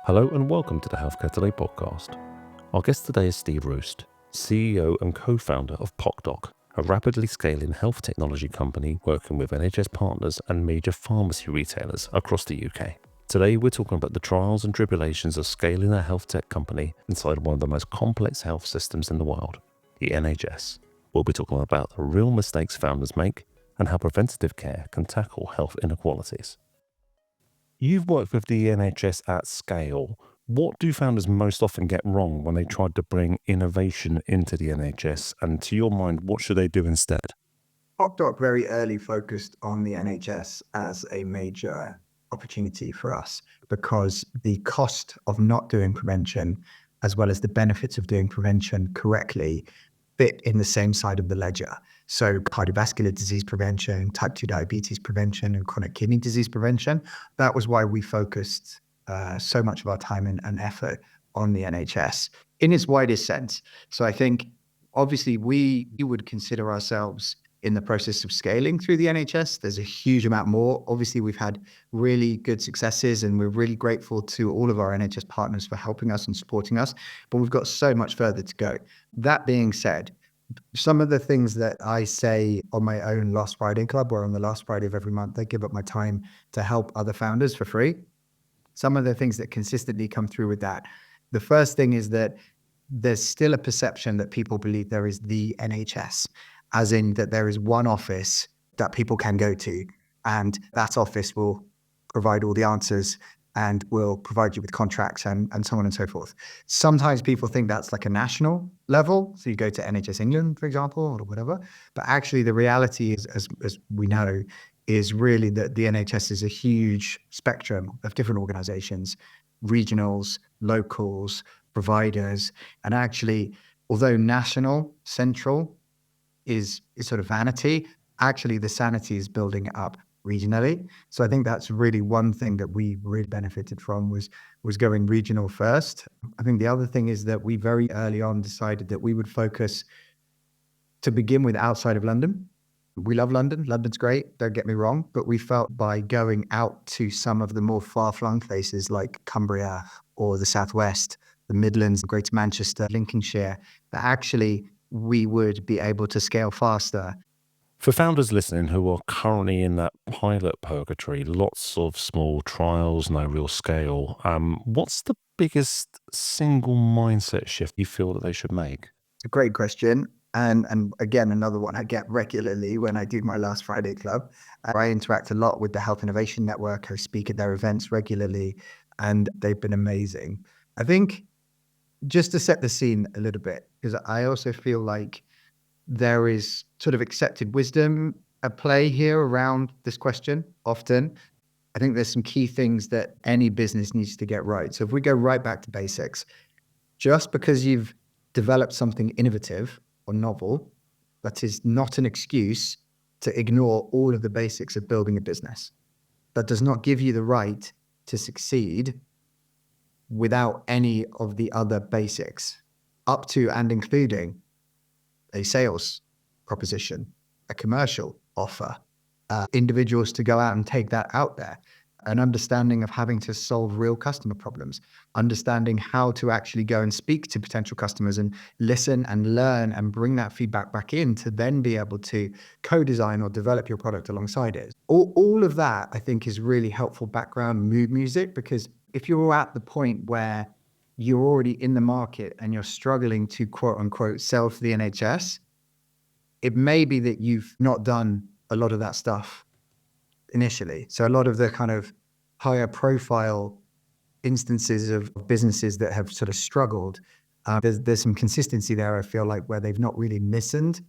Hello and welcome to the Healthcare Today podcast. Our guest today is Steve Roest, CEO and co-founder of PocDoc, a rapidly scaling health technology company working with NHS partners and major pharmacy retailers across the UK. Today we're talking about the trials and tribulations of scaling a health tech company inside one of the most complex health systems in the world, the NHS. We'll be talking about the real mistakes founders make and how preventative care can tackle health inequalities. You've worked with the NHS at scale. What do founders most often get wrong when they try to bring innovation into the NHS? And to your mind, what should they do instead? PocDoc very early focused on the NHS as a major opportunity for us because the cost of not doing prevention, as well as the benefits of doing prevention correctly, fit in the same side of the ledger. So cardiovascular disease prevention, type 2 diabetes prevention, and chronic kidney disease prevention. That was why we focused so much of our time and effort on the NHS in its widest sense. So I think obviously we would consider ourselves in the process of scaling through the NHS. There's a huge amount more. Obviously, we've had really good successes and we're really grateful to all of our NHS partners for helping us and supporting us, but we've got so much further to go. That being said, some of the things that I say on my own Last Friday Club, where on the last Friday of every month, I give up my time to help other founders for free. Some of the things that consistently come through with that. The first thing is that there's still a perception that people believe there is the NHS, as in that there is one office that people can go to, and that office will provide all the answers and will provide you with contracts and so on and so forth. Sometimes people think that's like a national level. So you go to NHS England, for example, or whatever. But actually the reality is, as we know, is really that the NHS is a huge spectrum of different organizations, regionals, locals, providers. And actually, although national, central is sort of vanity, actually the sanity is building up regionally. So I think that's really one thing that we really benefited from was going regional first. I think the other thing is that we very early on decided that we would focus to begin with outside of London. We love London. London's great, don't get me wrong, but we felt by going out to some of the more far-flung places like Cumbria or the Southwest, the Midlands, Greater Manchester, Lincolnshire, that actually we would be able to scale faster. For founders listening who are currently in that pilot purgatory, lots of small trials, no real scale, what's the biggest single mindset shift you feel that they should make? It's a great question. And again, another one I get regularly when I do my Last Friday Club. I interact a lot with the Health Innovation Network. I speak at their events regularly, and they've been amazing. I think just to set the scene a little bit, because I also feel like there is sort of accepted wisdom at play here around this question often. I think there's some key things that any business needs to get right. So if we go right back to basics, just because you've developed something innovative or novel, that is not an excuse to ignore all of the basics of building a business. That does not give you the right to succeed without any of the other basics, up to and including a sales proposition, a commercial offer, individuals to go out and take that out there, an understanding of having to solve real customer problems, understanding how to actually go and speak to potential customers and listen and learn and bring that feedback back in to then be able to co-design or develop your product alongside it. All of that, I think, is really helpful background mood music, because if you're at the point where you're already in the market and you're struggling to quote unquote sell for the NHS, it may be that you've not done a lot of that stuff initially. So a lot of the kind of higher profile instances of businesses that have sort of struggled, there's some consistency there, I feel like, where they've not really listened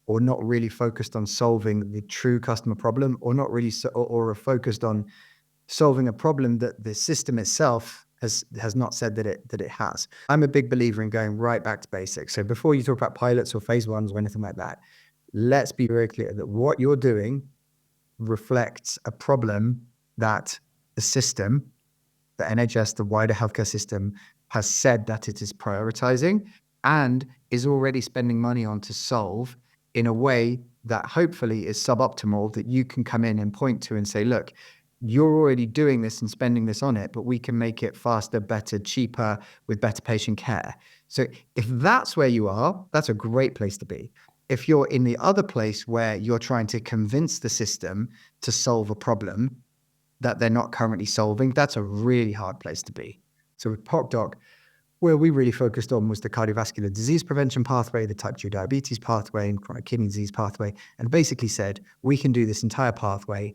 or not really focused on solving the true customer problem, or not really or are focused on solving a problem that the system itself has not said that it has. I'm a big believer in going right back to basics. So before you talk about pilots or phase ones or anything like that, let's be very clear that what you're doing reflects a problem that the system, the NHS, the wider healthcare system, has said that it is prioritizing and is already spending money on to solve in a way that hopefully is suboptimal, that you can come in and point to and say, look, you're already doing this and spending this on it, but we can make it faster, better, cheaper, with better patient care. So if that's where you are, that's a great place to be. If you're in the other place where you're trying to convince the system to solve a problem that they're not currently solving, that's a really hard place to be. So with PocDoc, where we really focused on was the cardiovascular disease prevention pathway, the type 2 diabetes pathway, and chronic kidney disease pathway, and basically said, we can do this entire pathway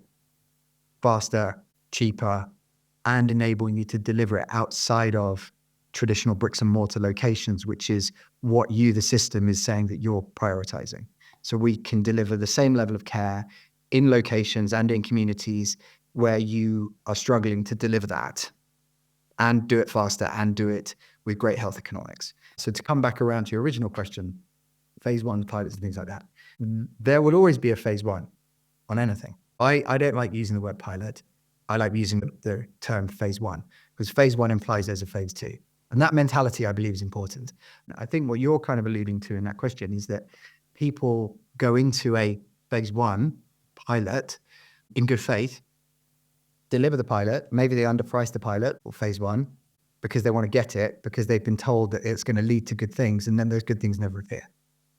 faster, cheaper, and enabling you to deliver it outside of traditional bricks and mortar locations, which is what you, the system, is saying that you're prioritizing. So we can deliver the same level of care in locations and in communities where you are struggling to deliver that, and do it faster and do it with great health economics. So to come back around to your original question, phase one pilots and things like that, there will always be a phase one on anything. I don't like using the word pilot. I like using the term phase one, because phase one implies there's a phase two. And that mentality, I believe, is important. I think what you're kind of alluding to in that question is that people go into a phase one pilot in good faith, deliver the pilot, maybe they underprice the pilot or phase one because they want to get it, because they've been told that it's going to lead to good things, and then those good things never appear.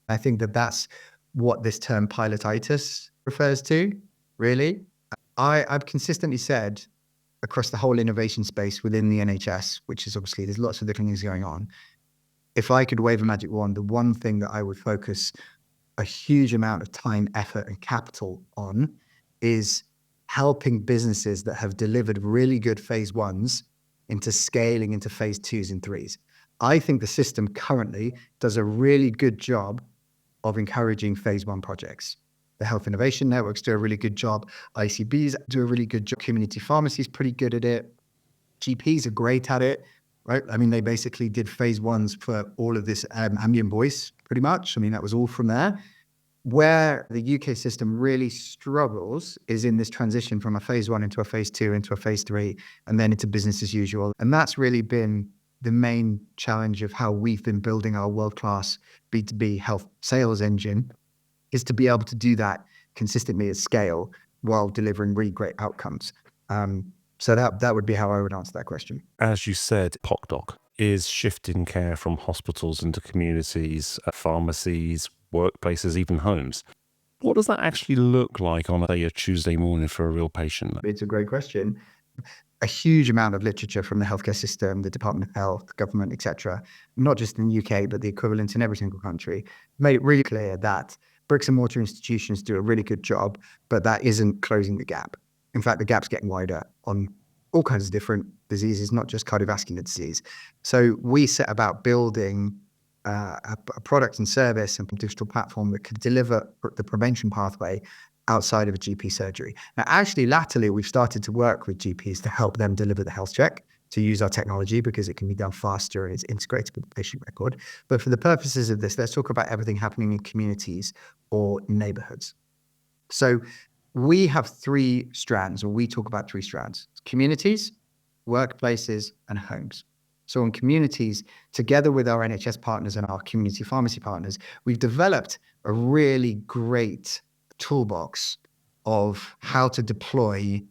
I think that that's what this term pilotitis refers to, really. I've consistently said across the whole innovation space within the NHS, which is obviously, there's lots of different things going on. If I could wave a magic wand, the one thing that I would focus a huge amount of time, effort, and capital on is helping businesses that have delivered really good phase ones into scaling into phase twos and threes. I think the system currently does a really good job of encouraging phase one projects. The health innovation networks do a really good job. ICBs do a really good job. Community pharmacies pretty good at it. GPs are great at it, right? I mean, they basically did phase ones for all of this ambient voice, pretty much. I mean, that was all from there. Where the UK system really struggles is in this transition from a phase one into a phase two, into a phase three, and then into business as usual. And that's really been the main challenge of how we've been building our world-class B2B health sales engine, is to be able to do that consistently at scale while delivering really great outcomes. So that would be how I would answer that question. As you said, PocDoc is shifting care from hospitals into communities, pharmacies, workplaces, even homes. What does that actually look like on a Tuesday morning for a real patient? It's a great question. A huge amount of literature from the healthcare system, the Department of Health, government, etc., not just in the UK, but the equivalent in every single country, made it really clear that bricks and mortar institutions do a really good job, but that isn't closing the gap. In fact, the gap's getting wider on all kinds of different diseases, not just cardiovascular disease. So we set about building a product and service and digital platform that could deliver the prevention pathway outside of a GP surgery. Now, actually, latterly, we've started to work with GPs to help them deliver the health check, to use our technology because it can be done faster and it's integrated with the patient record. But for the purposes of this, let's talk about everything happening in communities or neighborhoods. So we have three strands, or we talk about three strands: communities, workplaces, and homes. So in communities, together with our NHS partners and our community pharmacy partners, we've developed a really great toolbox of how to deploy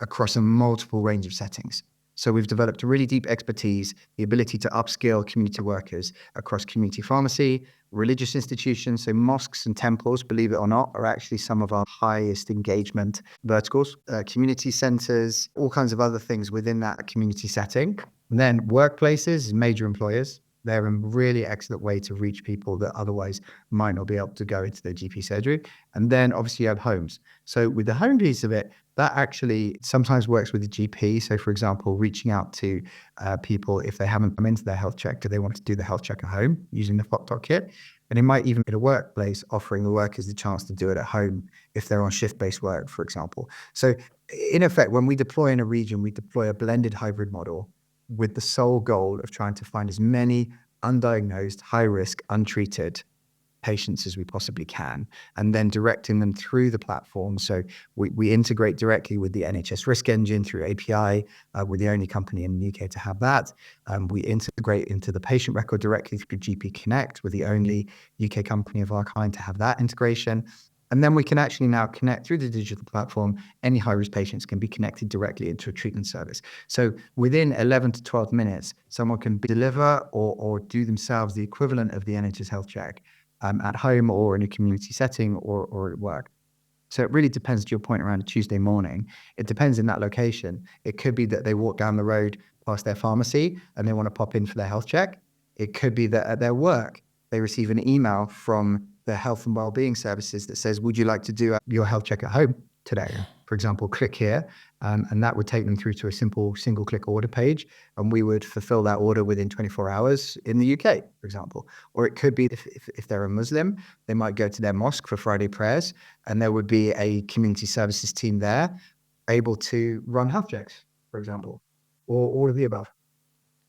across a multiple range of settings. So we've developed a really deep expertise, the ability to upskill community workers across community pharmacy, religious institutions. So mosques and temples, believe it or not, are actually some of our highest engagement verticals. Community centers, all kinds of other things within that community setting. And then workplaces, major employers. They're a really excellent way to reach people that otherwise might not be able to go into their GP surgery. And then obviously you have homes. So with the home piece of it, that actually sometimes works with the GP. So for example, reaching out to people if they haven't come into their health check, do they want to do the health check at home using the PocDoc kit? And it might even be a workplace offering the workers the chance to do it at home if they're on shift-based work, for example. So in effect, when we deploy in a region, we deploy a blended hybrid model with the sole goal of trying to find as many undiagnosed, high-risk, untreated patients as we possibly can, and then directing them through the platform. So we integrate directly with the NHS risk engine through API. We're the only company in the UK to have that. We integrate into the patient record directly through GP Connect. We're the only UK company of our kind to have that integration. And then we can actually now connect through the digital platform. Any high-risk patients can be connected directly into a treatment service. So within 11 to 12 minutes, someone can deliver or do themselves the equivalent of the NHS health check at home or in a community setting or at work. So it really depends, to your point around a Tuesday morning. It depends in that location. It could be that they walk down the road past their pharmacy and they want to pop in for their health check. It could be that at their work, they receive an email from the health and wellbeing services that says, would you like to do your health check at home today? For example, click here. And that would take them through to a simple single click order page. And we would fulfill that order within 24 hours in the UK, for example. Or it could be if they're a Muslim, they might go to their mosque for Friday prayers, and there would be a community services team there able to run health checks, for example, or all of the above.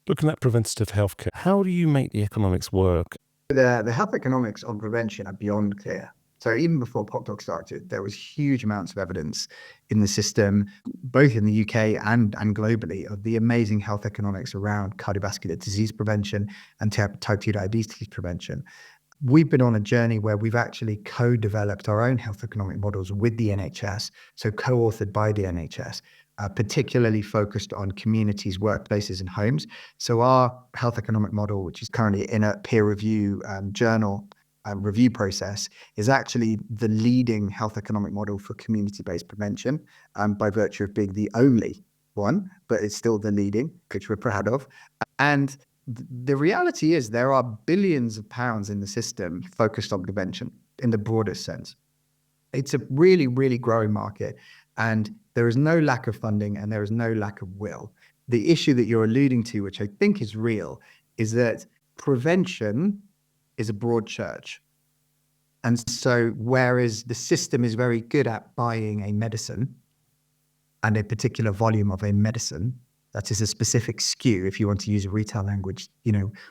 Looking at preventative healthcare, how do you make the economics work? The health economics on prevention are beyond clear. So even before PocDoc started, there was huge amounts of evidence in the system, both in the UK and globally, of the amazing health economics around cardiovascular disease prevention and type 2 diabetes prevention. We've been on a journey where we've actually co-developed our own health economic models with the NHS, so co-authored by the NHS, particularly focused on communities, workplaces, and homes. So our health economic model, which is currently in a peer review journal review process, is actually the leading health economic model for community-based prevention, by virtue of being the only one, but it's still the leading, which we're proud of. And the reality is there are billions of pounds in the system focused on prevention in the broadest sense. It's a really, really growing market, and there is no lack of funding and there is no lack of will. The issue that you're alluding to, which I think is real, is that prevention is a broad church. And so whereas the system is very good at buying a medicine and a particular volume of a medicine, that is a specific SKU, if you want to use a retail language,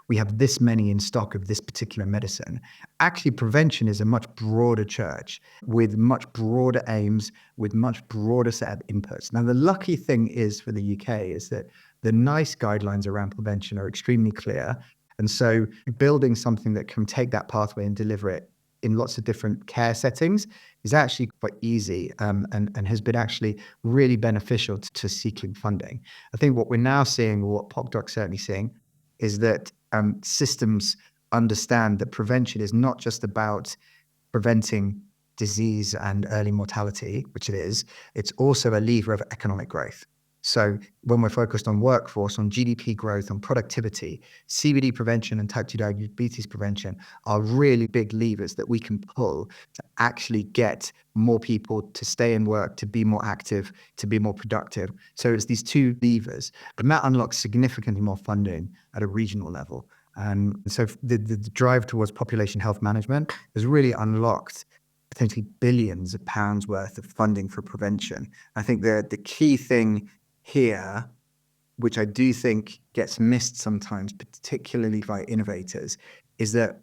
we have this many in stock of this particular medicine. Actually, prevention is a much broader church with much broader aims, with much broader set of inputs. Now, the lucky thing is for the UK is that the NICE guidelines around prevention are extremely clear. And so building something that can take that pathway and deliver it in lots of different care settings is actually quite easy, and has been actually really beneficial to seeking funding. I think what we're now seeing, or what PocDoc's certainly seeing, is that systems understand that prevention is not just about preventing disease and early mortality, which it is, it's also a lever of economic growth. So when we're focused on workforce, on GDP growth, on productivity, CVD prevention and type 2 diabetes prevention are really big levers that we can pull to actually get more people to stay in work, to be more active, to be more productive. So it's these two levers, and that unlocks significantly more funding at a regional level. And so the drive towards population health management has really unlocked potentially billions of pounds worth of funding for prevention. I think the key thing here, which I do think gets missed sometimes, particularly by innovators, is that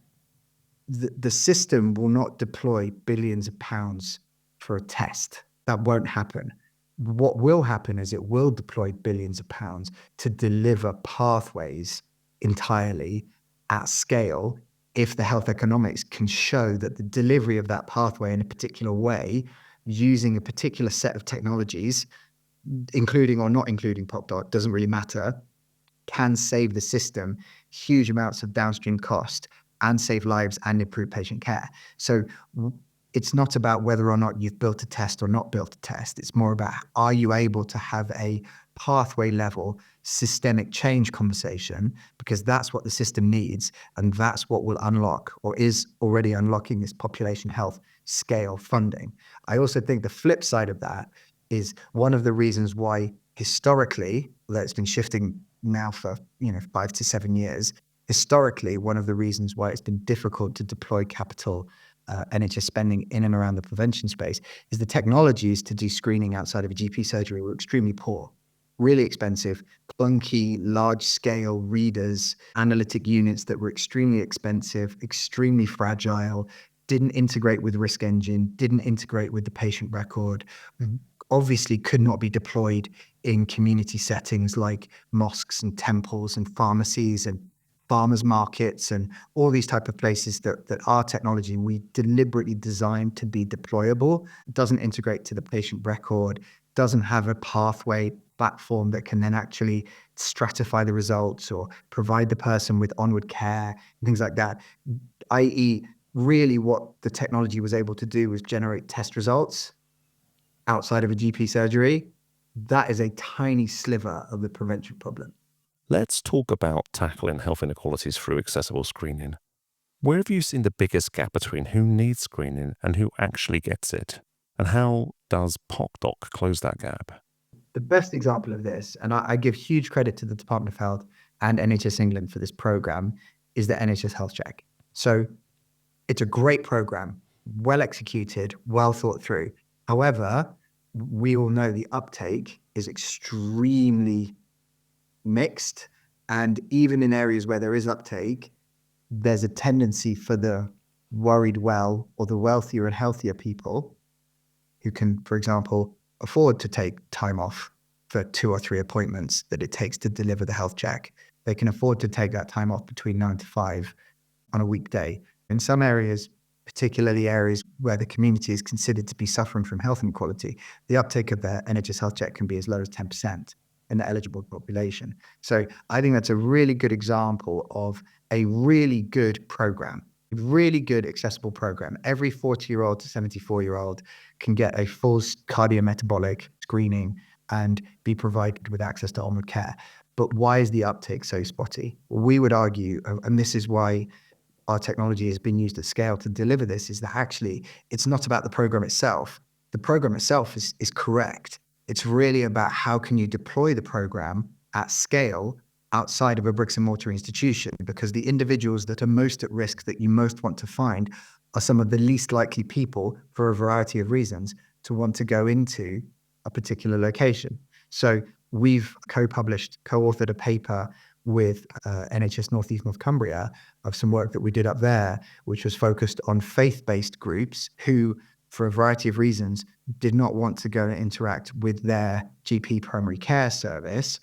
the system will not deploy billions of pounds for a test. That won't happen. What will happen is it will deploy billions of pounds to deliver pathways entirely at scale if the health economics can show that the delivery of that pathway in a particular way, using a particular set of technologies, including or not including PocDoc, doesn't really matter, can save the system huge amounts of downstream cost and save lives and improve patient care. So it's not about whether or not you've built a test or not built a test. It's more about, are you able to have a pathway level systemic change conversation, because that's what the system needs, and that's what will unlock, or is already unlocking, this population health scale funding. I also think the flip side of that is one of the reasons why historically, that it's been shifting now for 5 to 7 years, historically, one of the reasons why it's been difficult to deploy capital NHS spending in and around the prevention space is the technologies to do screening outside of a GP surgery were extremely poor, really expensive, clunky, large-scale readers, analytic units that were extremely expensive, extremely fragile, didn't integrate with Risk Engine, didn't integrate with the patient record, obviously could not be deployed in community settings like mosques and temples and pharmacies and farmers markets and all these type of places that our technology, we deliberately designed to be deployable, doesn't integrate to the patient record, doesn't have a pathway platform that can then actually stratify the results or provide the person with onward care, things like that. i.e., really what the technology was able to do was generate test results outside of a GP surgery. That is a tiny sliver of the prevention problem. Let's talk about tackling health inequalities through accessible screening. Where have you seen the biggest gap between who needs screening and who actually gets it? And how does PocDoc close that gap? The best example of this, and I give huge credit to the Department of Health and NHS England for this program, is the NHS Health Check. So it's a great program, well executed, well thought through. However, we all know the uptake is extremely mixed. And even in areas where there is uptake, there's a tendency for the worried well or the wealthier and healthier people who can, for example, afford to take time off for 2 or 3 appointments that it takes to deliver the health check. They can afford to take that time off between 9 to 5 on a weekday. In some areas, particularly areas where the community is considered to be suffering from health inequality, the uptake of the NHS health check can be as low as 10% in the eligible population. So I think that's a really good example of a really good program, a really good accessible program. Every 40-year-old to 74-year-old can get a full cardiometabolic screening and be provided with access to onward care. But why is the uptake so spotty? We would argue, and this is why our technology has been used at scale to deliver this, is that actually it's not about the program itself. The program itself is correct. It's really about how can you deploy the program at scale outside of a bricks and mortar institution, because the individuals that are most at risk that you most want to find are some of the least likely people, for a variety of reasons, to want to go into a particular location. So we've co-authored a paper with NHS North East North Cumbria of some work that we did up there, which was focused on faith-based groups who, for a variety of reasons, did not want to go and interact with their GP primary care service.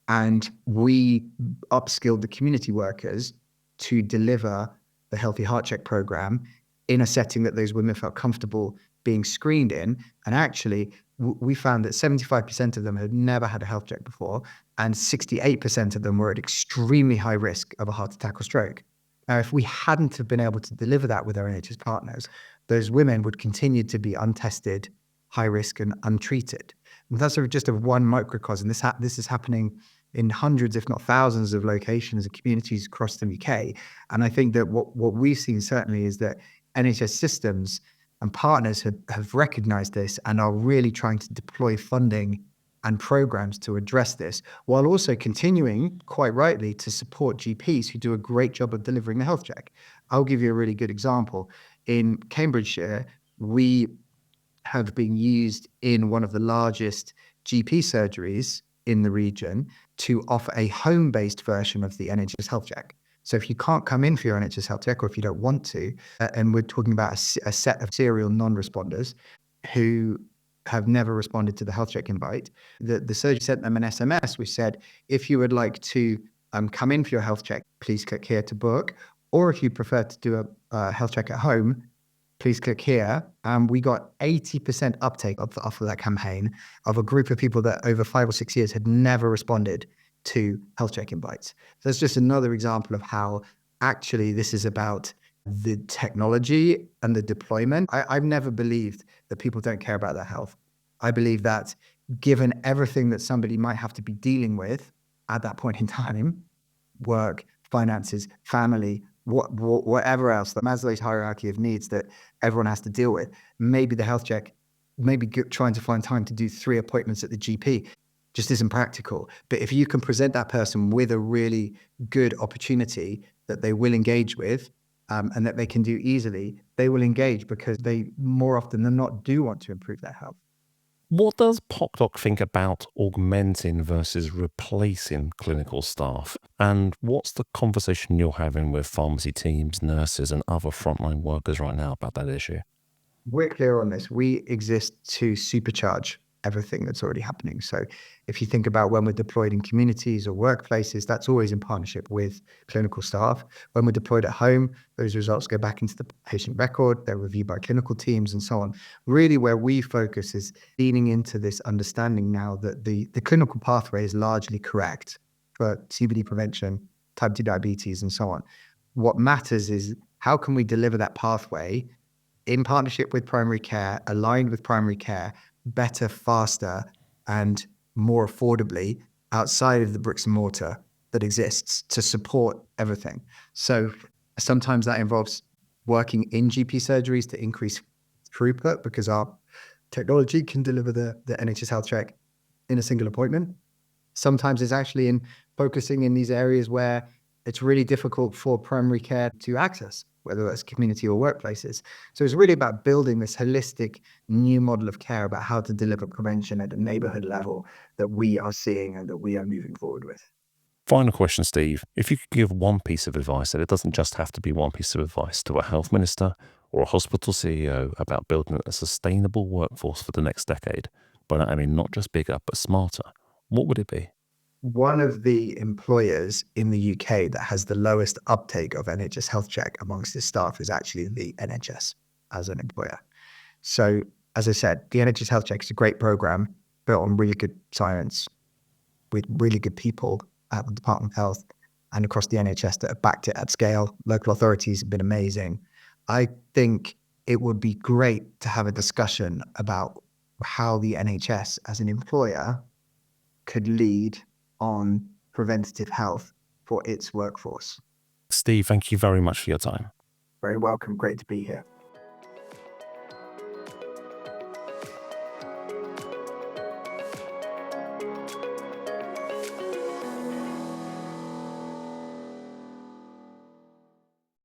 And we upskilled the community workers to deliver the Healthy Heart Check program in a setting that those women felt comfortable being screened in. And actually, we found that 75% of them had never had a health check before, and 68% of them were at extremely high risk of a heart attack or stroke. Now, if we hadn't have been able to deliver that with our NHS partners, those women would continue to be untested, high risk, and untreated. And that's just a one microcosm. This is happening in hundreds, if not thousands, of locations and communities across the UK. And I think that what we've seen certainly is that NHS systems and partners have recognized this and are really trying to deploy funding and programs to address this, while also continuing, quite rightly, to support GPs who do a great job of delivering the health check. I'll give you a really good example. In Cambridgeshire, we have been used in one of the largest GP surgeries in the region to offer a home-based version of the NHS health check. So if you can't come in for your NHS health check, or if you don't want to, and we're talking about a set of serial non-responders who have never responded to the health check invite, the surgeon sent them an SMS which said, if you would like to come in for your health check, please click here to book. Or if you prefer to do a health check at home, please click here. We got 80% uptake off of that campaign of a group of people that over 5 or 6 years had never responded to health check invites. So that's just another example of how actually this is about the technology and the deployment. I've never believed that people don't care about their health. I believe that given everything that somebody might have to be dealing with at that point in time, work, finances, family, whatever else, the Maslow's hierarchy of needs that everyone has to deal with, maybe the health check, maybe trying to find time to do 3 appointments at the GP just isn't practical. But if you can present that person with a really good opportunity that they will engage with, and that they can do easily, they will engage because they more often than not do want to improve their health. What does PocDoc think about augmenting versus replacing clinical staff? And what's the conversation you're having with pharmacy teams, nurses, and other frontline workers right now about that issue? We're clear on this. We exist to supercharge everything that's already happening. So if you think about when we're deployed in communities or workplaces, that's always in partnership with clinical staff. When we're deployed at home, those results go back into the patient record, they're reviewed by clinical teams and so on. Really where we focus is leaning into this understanding now that the clinical pathway is largely correct for CBD prevention, type 2 diabetes, and so on. What matters is how can we deliver that pathway in partnership with primary care, aligned with primary care, better, faster, and more affordably outside of the bricks and mortar that exists to support everything. So sometimes that involves working in GP surgeries to increase throughput because our technology can deliver the NHS health check in a single appointment. Sometimes it's actually in focusing in these areas where it's really difficult for primary care to access, whether that's community or workplaces. So it's really about building this holistic new model of care about how to deliver prevention at a neighborhood level that we are seeing and that we are moving forward with. Final question, Steve. If you could give one piece of advice, and it doesn't just have to be one piece of advice, to a health minister or a hospital CEO about building a sustainable workforce for the next decade, but I mean not just bigger, but smarter, what would it be? One of the employers in the UK that has the lowest uptake of NHS health check amongst its staff is actually the NHS as an employer. So, as I said, the NHS health check is a great program built on really good science with really good people at the Department of Health and across the NHS that have backed it at scale. Local authorities have been amazing. I think it would be great to have a discussion about how the NHS as an employer could lead on preventative health for its workforce. Steve, thank you very much for your time. Very welcome. Great to be here.